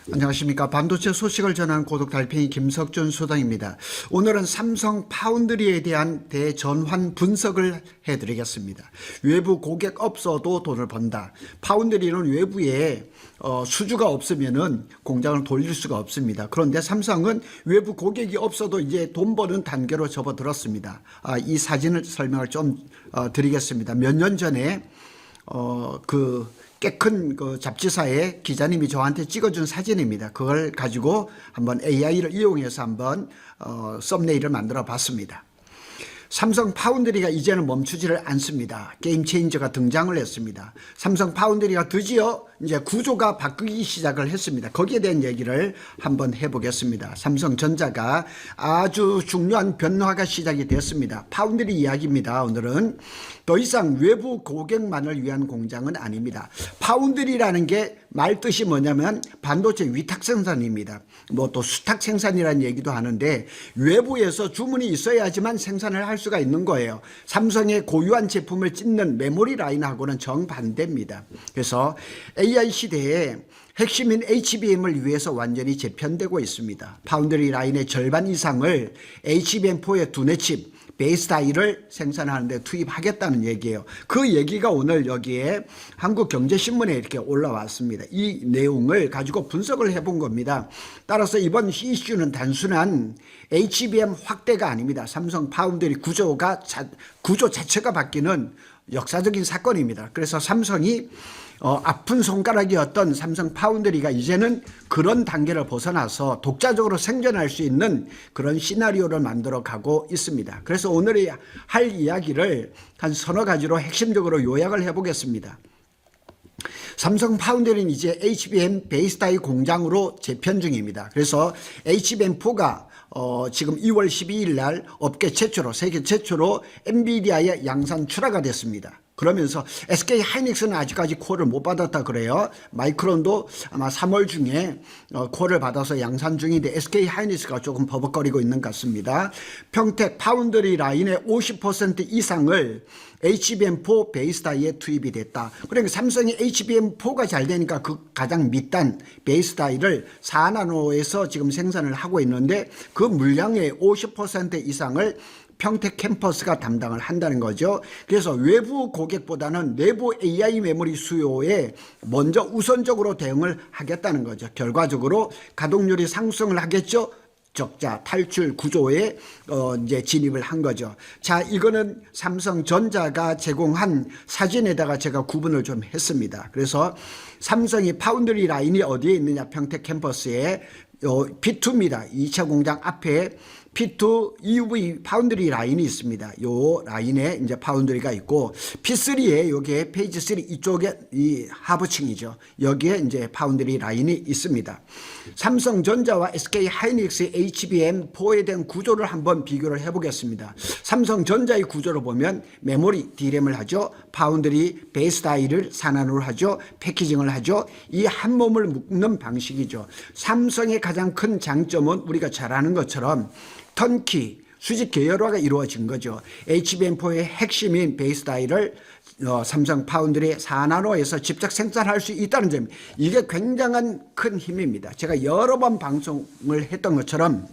안녕하십니까. 반도체 소식을 전하는 고독 달팽이 김석준 소장입니다. 오늘은 삼성 파운드리에 대한 대전환 분석을 해드리겠습니다. 외부 고객 없어도 돈을 번다. 파운드리는 외부에 수주가 없으면은 공장을 돌릴 수가 없습니다. 그런데 삼성은 외부 고객이 없어도 이제 돈 버는 단계로 접어들었습니다. 이 사진을 설명을 좀 드리겠습니다. 몇 년 전에 꽤 큰 그 잡지사의 기자님이 저한테 찍어준 사진입니다. 그걸 가지고 한번 AI를 이용해서 한번 썸네일을 만들어 봤습니다. 삼성 파운드리가 이제는 멈추지를 않습니다. 게임 체인저가 등장을 했습니다. 삼성 파운드리가 드디어 이제 구조가 바뀌기 시작을 했습니다. 거기에 대한 얘기를 한번 해보겠습니다. 삼성전자가 아주 중요한 변화가 시작이 됐습니다. 파운드리 이야기입니다. 오늘은 더 이상 외부 고객만을 위한 공장은 아닙니다. 파운드리라는 게 말뜻이 뭐냐면 반도체 위탁 생산입니다. 뭐 또 수탁 생산이라는 얘기도 하는데 외부에서 주문이 있어야지만 생산을 할 수가 있는 거예요. 삼성의 고유한 제품을 찢는 메모리 라인하고는 정반대입니다. 그래서 AI 시대에 핵심인 HBM을 위해서 완전히 재편되고 있습니다. 파운드리 라인의 절반 이상을 HBM4의 두뇌 칩 베이스 다이를 생산하는데 투입하겠다는 얘기예요. 그 얘기가 오늘 여기에 한국경제신문에 이렇게 올라왔습니다. 이 내용을 가지고 분석을 해본 겁니다. 따라서 이번 이슈는 단순한 HBM 확대가 아닙니다. 삼성 파운드리 구조 자체가 바뀌는 역사적인 사건입니다. 그래서 삼성이 아픈 손가락이었던 삼성 파운드리가 이제는 그런 단계를 벗어나서 독자적으로 생존할 수 있는 그런 시나리오를 만들어 가고 있습니다. 그래서 오늘 할 이야기를 한 서너 가지로 핵심적으로 요약을 해보겠습니다. 삼성 파운드리는 이제 HBM 베이스 다이 공장으로 재편 중입니다. 그래서 HBM4가 지금 2월 12일 날 업계 최초로 세계 최초로 엔비디아의 양산 출하가 됐습니다. 그러면서 SK 하이닉스는 아직까지 콜을 못 받았다 그래요. 마이크론도 아마 3월 중에 콜을 받아서 양산 중인데 SK 하이닉스가 조금 버벅거리고 있는 것 같습니다. 평택 파운드리 라인의 50% 이상을 HBM4 베이스 다이에 투입이 됐다. 그러니까 삼성이 HBM4가 잘 되니까 그 가장 밑단 베이스 다이를 4나노에서 지금 생산을 하고 있는데 그 물량의 50% 이상을 평택 캠퍼스가 담당을 한다는 거죠. 그래서 외부 고객보다는 내부 AI 메모리 수요에 먼저 우선적으로 대응을 하겠다는 거죠. 결과적으로 가동률이 상승을 하겠죠. 적자 탈출 구조에 이제 진입을 한 거죠. 자, 이거는 삼성전자가 제공한 사진에다가 제가 구분을 좀 했습니다. 그래서 삼성이 파운드리 라인이 어디에 있느냐, 평택 캠퍼스에 P2입니다. 2차 공장 앞에 P2 EUV 파운드리 라인이 있습니다. 요 라인에 이제 파운드리가 있고 P3에 여기에 페이지 3 이쪽에 이 하부층이죠. 여기에 이제 파운드리 라인이 있습니다. 삼성전자와 SK 하이닉스의 HBM4에 대한 구조를 한번 비교를 해보겠습니다. 삼성전자의 구조를 보면 메모리 D램을 하죠. 파운드리 베이스 다이를 산안으로 하죠. 패키징을 하죠. 이 한 몸을 묶는 방식이죠. 삼성의 가장 큰 장점은 우리가 잘 아는 것처럼 턴키 수직 계열화가 이루어진 거죠. HBM4의 핵심인 베이스 다이를 삼성 파운드리 4나노에서 직접 생산할 수 있다는 점, 이게 굉장한 큰 힘입니다. 제가 여러 번 방송을 했던 것처럼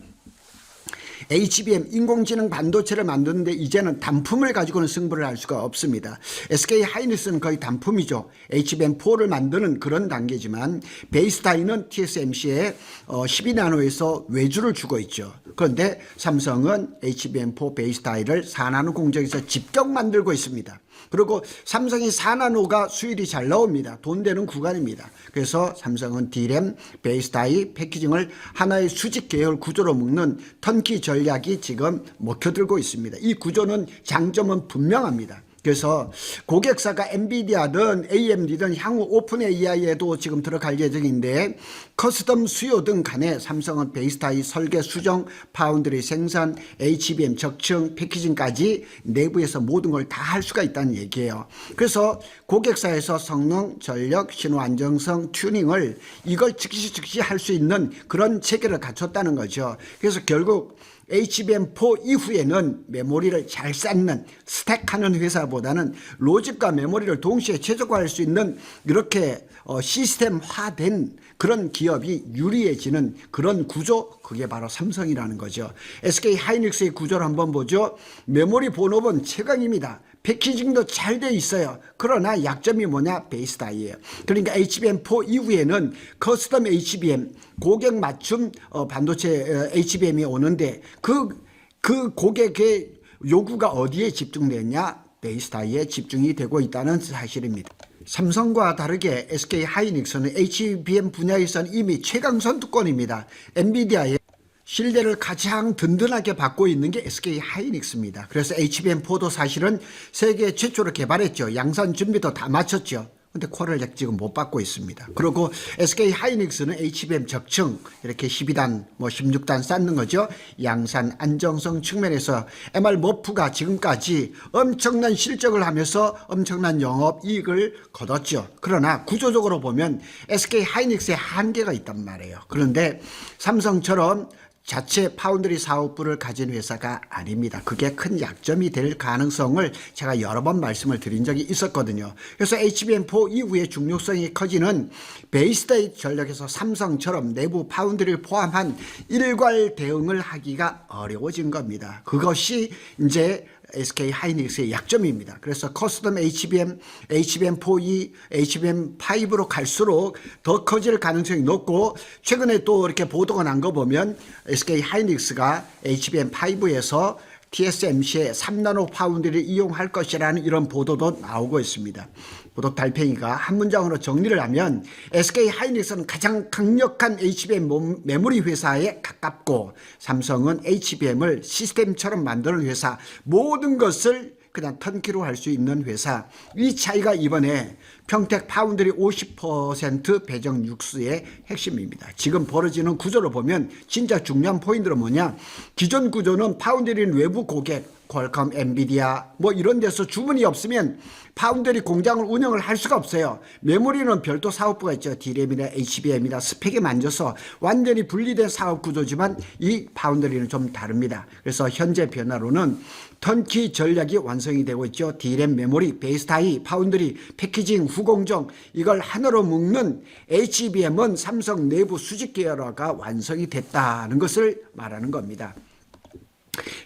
HBM 인공지능 반도체를 만드는데 이제는 단품을 가지고는 승부를 할 수가 없습니다. SK 하이닉스는 거의 단품이죠. HBM4를 만드는 그런 단계지만 베이스 다이는 TSMC에 12나노에서 외주를 주고 있죠. 그런데 삼성은 HBM4 베이스 다이를 4나노 공정에서 직접 만들고 있습니다. 그리고 삼성이 4나노가 수율이 잘 나옵니다. 돈 되는 구간입니다. 그래서 삼성은 D램, 베이스 다이, 패키징을 하나의 수직 계열 구조로 묶는 턴키 전략이 지금 먹혀들고 있습니다. 이 구조는 장점은 분명합니다. 그래서 고객사가 엔비디아든 AMD든 향후 오픈 AI에도 지금 들어갈 예정인데 커스텀 수요 등 간에 삼성은 베이스 다이 설계 수정, 파운드리 생산, HBM 적층, 패키징까지 내부에서 모든 걸 다 할 수가 있다는 얘기예요. 그래서 고객사에서 성능, 전력, 신호 안정성, 튜닝을 이걸 즉시 할 수 있는 그런 체계를 갖췄다는 거죠. 그래서 결국 HBM4 이후에는 메모리를 잘 쌓는 스택하는 회사보다는 로직과 메모리를 동시에 최적화할 수 있는 이렇게 시스템화된 그런 기업이 유리해지는 그런 구조, 그게 바로 삼성이라는 거죠. SK 하이닉스의 구조를 한번 보죠. 메모리 본업은 최강입니다. 패키징도 잘 돼 있어요. 그러나 약점이 뭐냐? 베이스 다이예요. 그러니까 HBM4 이후에는 커스텀 HBM, 고객 맞춤 반도체 HBM이 오는데 그 고객의 요구가 어디에 집중됐냐? 베이스 다이에 집중이 되고 있다는 사실입니다. 삼성과 다르게 SK 하이닉스는 HBM 분야에서는 이미 최강 선두권입니다. 엔비디아의 신뢰를 가장 든든하게 받고 있는 게 SK 하이닉스입니다. 그래서 HBM4도 사실은 세계 최초로 개발했죠. 양산 준비도 다 마쳤죠. 근데 콜을 지금 못 받고 있습니다. 그리고 SK 하이닉스는 HBM 적층 이렇게 12단 뭐 16단 쌓는 거죠. 양산 안정성 측면에서 MR 머프가 지금까지 엄청난 실적을 하면서 엄청난 영업 이익을 거뒀죠. 그러나 구조적으로 보면 SK 하이닉스의 한계가 있단 말이에요. 그런데 삼성처럼 자체 파운드리 사업부를 가진 회사가 아닙니다. 그게 큰 약점이 될 가능성을 제가 여러 번 말씀을 드린 적이 있었거든요. 그래서 HBM4 이후에 중요성이 커지는 베이스다이 전략에서 삼성처럼 내부 파운드리를 포함한 일괄 대응을 하기가 어려워진 겁니다. 그것이 이제 SK 하이닉스의 약점입니다. 그래서 커스텀 HBM, HBM4E, HBM5로 갈수록 더 커질 가능성이 높고 최근에 또 이렇게 보도가 난 거 보면 SK 하이닉스가 HBM5에서 TSMC의 3나노 파운드를 이용할 것이라는 이런 보도도 나오고 있습니다. 보도 달팽이가 한 문장으로 정리를 하면 SK 하이닉스는 가장 강력한 HBM 메모리 회사에 가깝고 삼성은 HBM을 시스템처럼 만드는 회사, 모든 것을 그냥 턴키로 할 수 있는 회사. 이 차이가 이번에 평택 파운드리 50% 배정 육수의 핵심입니다. 지금 벌어지는 구조를 보면 진짜 중요한 포인트는 뭐냐? 기존 구조는 파운드리는 외부 고객, 퀄컴, 엔비디아 뭐 이런 데서 주문이 없으면 파운드리 공장을 운영을 할 수가 없어요. 메모리는 별도 사업부가 있죠. D램이나 HBM이나 스펙에 만져서 완전히 분리된 사업 구조지만 이 파운드리는 좀 다릅니다. 그래서 현재 변화로는 턴키 전략이 완성이 되고 있죠. D램, 메모리, 베이스다이, 파운드리, 패키징, 후공정 이걸 하나로 묶는 HBM은 삼성 내부 수직 계열화가 완성이 됐다는 것을 말하는 겁니다.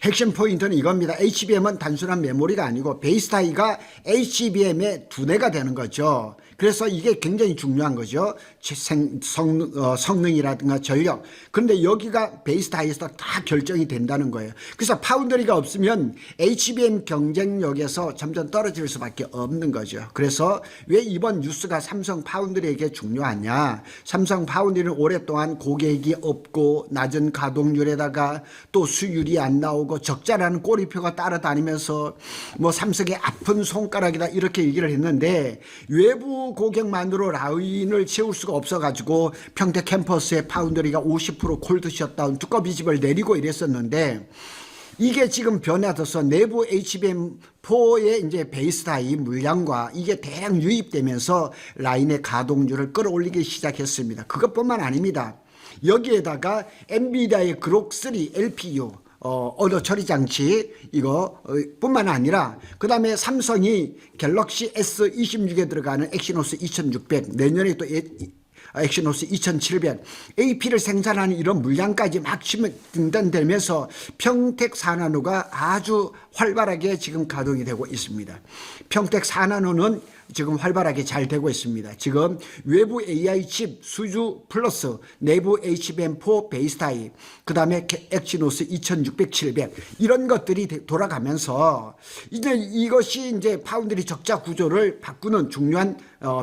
핵심 포인트는 이겁니다. HBM은 단순한 메모리가 아니고 베이스다이가 HBM의 두뇌가 되는 거죠. 그래서 이게 굉장히 중요한 거죠. 성능이라든가 전력. 그런데 여기가 베이스다이에서 다 결정이 된다는 거예요. 그래서 파운드리가 없으면 HBM 경쟁력에서 점점 떨어질 수밖에 없는 거죠. 그래서 왜 이번 뉴스가 삼성 파운드리에게 중요하냐. 삼성 파운드리는 오랫동안 고객이 없고 낮은 가동률에다가 또 수율이 안 나오고 적자라는 꼬리표가 따라다니면서 뭐 삼성의 아픈 손가락이다 이렇게 얘기를 했는데 외부 고객만으로 라인을 채울 수가 없어가지고 평택 캠퍼스의 파운드리가 50% 콜드 셧다운 두꺼비 집을 내리고 이랬었는데 이게 지금 변화돼서 내부 HBM4의 이제 베이스다이 물량과 이게 대량 유입되면서 라인의 가동률을 끌어올리기 시작했습니다. 그것뿐만 아닙니다. 여기에다가 엔비디아의 그록3 LPU 언어 처리 장치 이거 뿐만 아니라 그 다음에 삼성이 갤럭시 S26에 들어가는 엑시노스 2600 내년에 또 엑시노스 2700 AP를 생산하는 이런 물량까지 막 진단되면서 평택 4나노가 아주 활발하게 지금 가동이 되고 있습니다. 평택 4나노는 지금 활발하게 잘 되고 있습니다. 지금 외부 AI 칩 수주 플러스 내부 HBM4 베이스다이 그 다음에 엑시노스 2600, 700 이런 것들이 돌아가면서 이제 이것이 이제 파운드리 적자 구조를 바꾸는 중요한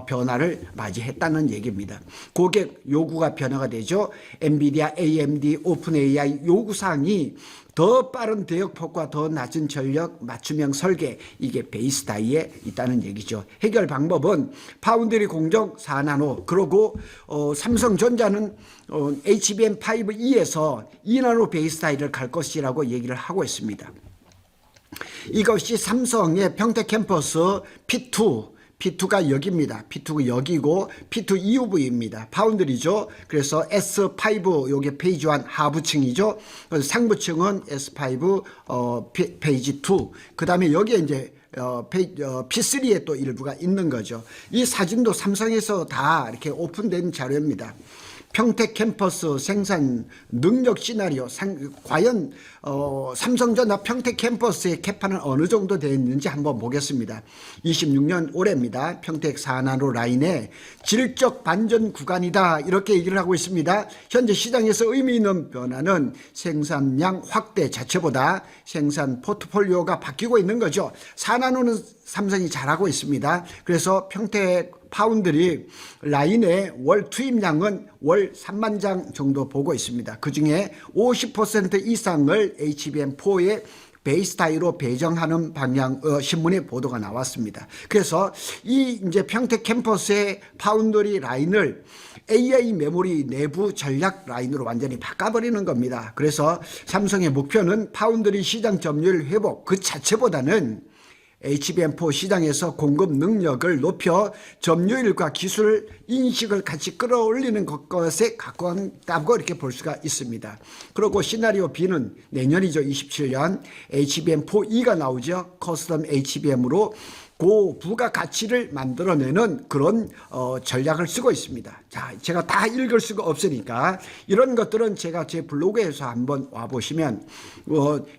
변화를 맞이했다는 얘기입니다. 고객 요구가 변화가 되죠. 엔비디아, AMD, 오픈 AI 요구사항이 더 빠른 대역폭과 더 낮은 전력 맞춤형 설계 이게 베이스다이에 있다는 얘기죠. 해결 방법은 파운드리 공정 4나노 그리고 삼성전자는 HBM5E에서 2나노 베이스다이를 갈 것이라고 얘기를 하고 있습니다. 이것이 삼성의 평택 캠퍼스 P2 P2가 여기입니다. P2가 여기고 P2 EUV입니다. 파운드리죠. 그래서 S5 요게 페이지 1 하부층이죠. 그래서 상부층은 S5 페이지 2. 그다음에 여기에 이제 P3에 또 일부가 있는 거죠. 이 사진도 삼성에서 다 이렇게 오픈된 자료입니다. 평택 캠퍼스 생산 능력 시나리오 과연 삼성전자 평택 캠퍼스의 캐파는 어느 정도 되어 있는지 한번 보겠습니다. 26년 올해입니다. 평택 4나노 라인의 질적 반전 구간이다 이렇게 얘기를 하고 있습니다. 현재 시장에서 의미 있는 변화는 생산량 확대 자체보다 생산 포트폴리오가 바뀌고 있는 거죠. 4나노는 삼성이 잘하고 있습니다. 그래서 평택 파운드리 라인의 월 투입량은 월 3만 장 정도 보고 있습니다. 그중에 50% 이상을 HBM4의 베이스 타이로 배정하는 방향 신문의 보도가 나왔습니다. 그래서 이 이제 평택 캠퍼스의 파운드리 라인을 AI 메모리 내부 전략 라인으로 완전히 바꿔버리는 겁니다. 그래서 삼성의 목표는 파운드리 시장 점유율 회복 그 자체보다는 HBM4 시장에서 공급 능력을 높여 점유율과 기술 인식을 같이 끌어올리는 것에 가까웠다고 이렇게 볼 수가 있습니다. 그리고 시나리오 B는 내년이죠. 27년 HBM4E가 나오죠. 커스텀 HBM으로 고부가 가치를 만들어내는 그런 전략을 쓰고 있습니다. 자, 제가 다 읽을 수가 없으니까 이런 것들은 제가 제 블로그에서 한번 와보시면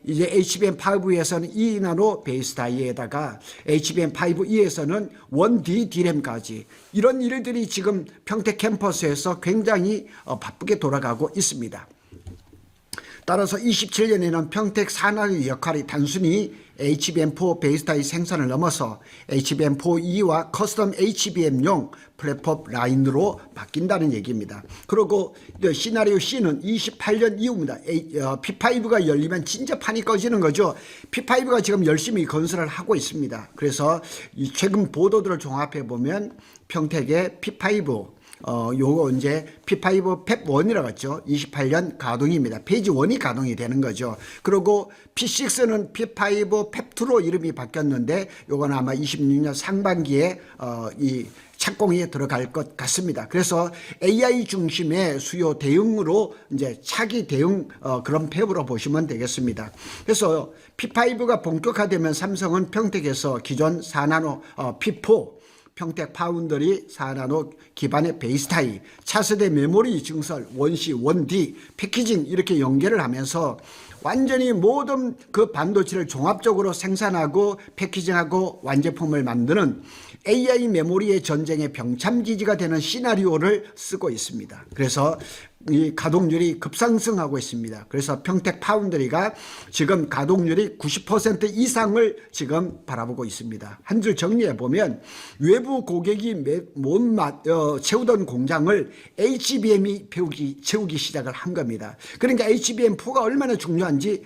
이제 HBM5에서는 2나노 베이스 다이에다가 HBM5E에서는 1D D램까지 이런 일들이 지금 평택 캠퍼스에서 굉장히 바쁘게 돌아가고 있습니다. 따라서 27년에는 평택 4나노의 역할이 단순히 HBM4 베이스타이 생산을 넘어서 HBM4E와 커스텀 HBM용 플랫폼 라인으로 바뀐다는 얘기입니다. 그리고 시나리오 C는 28년 이후입니다. P5가 열리면 진짜 판이 꺼지는 거죠. P5가 지금 열심히 건설을 하고 있습니다. 그래서 최근 보도들을 종합해 보면 평택의 P5 요거 이제 P5 펩1이라고 했죠. 28년 가동입니다. 페이지 1이 가동이 되는 거죠. 그리고 P6는 P5 펩2로 이름이 바뀌었는데 요건 아마 26년 상반기에 이 착공에 들어갈 것 같습니다. 그래서 AI 중심의 수요 대응으로 이제 차기 대응 그런 펩으로 보시면 되겠습니다. 그래서 P5가 본격화되면 삼성은 평택에서 기존 4나노 P4 평택 파운드리 4나노 기반의 베이스타이, 차세대 메모리 증설, 원C, 원D, 패키징 이렇게 연결을 하면서 완전히 모든 그 반도체를 종합적으로 생산하고 패키징하고 완제품을 만드는 AI 메모리의 전쟁의 병참기지가 되는 시나리오를 쓰고 있습니다. 그래서 이 가동률이 급상승하고 있습니다. 그래서 평택 파운드리가 지금 가동률이 90% 이상을 지금 바라보고 있습니다. 한 줄 정리해 보면 외부 고객이 못 채우던 공장을 HBM이 채우기 시작을 한 겁니다. 그러니까 HBM4가 얼마나 중요한지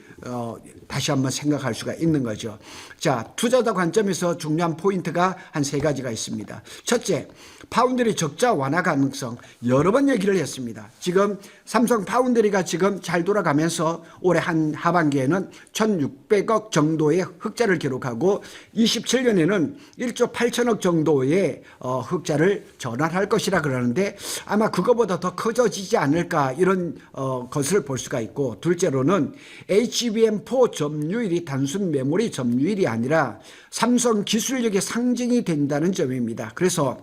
다시 한번 생각할 수가 있는 거죠. 자, 투자자 관점에서 중요한 포인트가 한 세 가지가 있습니다. 첫째, 파운드리 적자 완화 가능성 여러 번 얘기를 했습니다. 지금 삼성 파운드리가 지금 잘 돌아가면서 올해 한 하반기에는 1,600억 정도의 흑자를 기록하고 27년에는 1조 8천억 정도의 흑자를 전환할 것이라 그러는데 아마 그거보다 더 커져지지 않을까 이런 것을 볼 수가 있고, 둘째로는 HBM4 점유율이 단순 메모리 점유율이 아니라 삼성 기술력의 상징이 된다는 점입니다. 그래서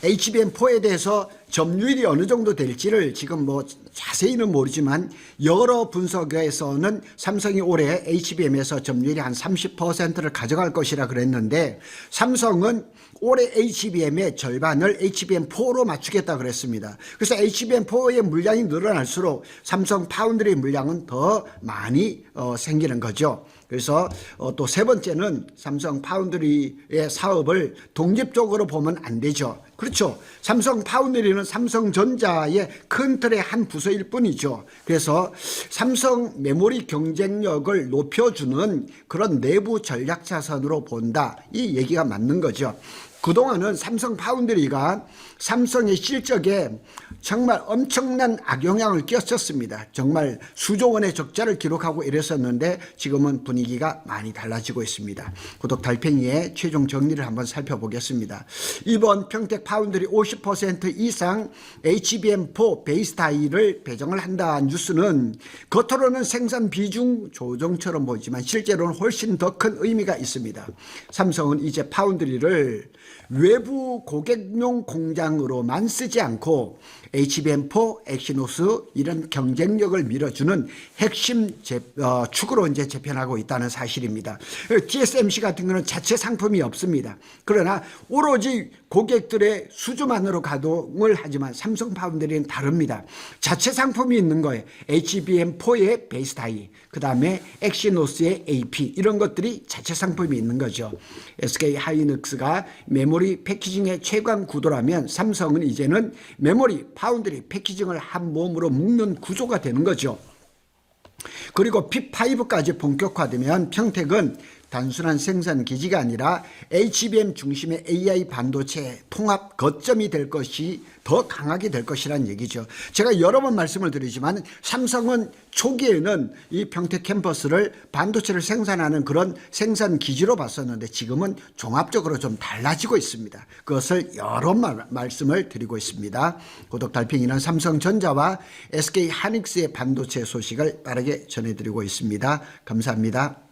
HBM4에 대해서 점유율이 어느 정도 될지를 지금 뭐 자세히는 모르지만 여러 분석에서는 삼성이 올해 HBM에서 점유율이 한 30%를 가져갈 것이라 그랬는데 삼성은 올해 HBM의 절반을 HBM4로 맞추겠다 그랬습니다. 그래서 HBM4의 물량이 늘어날수록 삼성 파운드리 물량은 더 많이 생기는 거죠. 그래서 또 세 번째는 삼성 파운드리의 사업을 독립적으로 보면 안 되죠. 그렇죠. 삼성 파운드리는 삼성전자의 큰 틀의 한 부서일 뿐이죠. 그래서 삼성 메모리 경쟁력을 높여주는 그런 내부 전략 자산으로 본다. 이 얘기가 맞는 거죠. 그동안은 삼성 파운드리가 삼성의 실적에 정말 엄청난 악영향을 끼쳤습니다. 정말 수조 원의 적자를 기록하고 이랬었는데 지금은 분위기가 많이 달라지고 있습니다. 구독 달팽이의 최종 정리를 한번 살펴보겠습니다. 이번 평택 파운드리 50% 이상 HBM4 베이스 다이를 배정을 한다는 뉴스는 겉으로는 생산 비중 조정처럼 보이지만 실제로는 훨씬 더 큰 의미가 있습니다. 삼성은 이제 파운드리를 외부 고객용 공장으로만 쓰지 않고 HBM4, 엑시노스 이런 경쟁력을 밀어주는 핵심 축으로 이제 재편하고 있다는 사실입니다. TSMC 같은 경우는 자체 상품이 없습니다. 그러나 오로지 고객들의 수주만으로 가동을 하지만 삼성 파운드리는 다릅니다. 자체 상품이 있는 거예요. HBM4의 베이스 다이, 그 다음에 엑시노스의 AP 이런 것들이 자체 상품이 있는 거죠. SK 하이닉스가 메모리 패키징의 최강 구도라면 삼성은 이제는 메모리, 파운드리, 패키징을 한 몸으로 묶는 구조가 되는 거죠. 그리고 P5까지 본격화되면 평택은 단순한 생산 기지가 아니라 HBM 중심의 AI 반도체 통합 거점이 될 것이 더 강하게 될 것이라는 얘기죠. 제가 여러 번 말씀을 드리지만 삼성은 초기에는 이 평택 캠퍼스를 반도체를 생산하는 그런 생산 기지로 봤었는데 지금은 종합적으로 좀 달라지고 있습니다. 그것을 여러 말씀을 드리고 있습니다. 구독 달팽이는 삼성전자와 SK 하이닉스의 반도체 소식을 빠르게 전해드리고 있습니다. 감사합니다.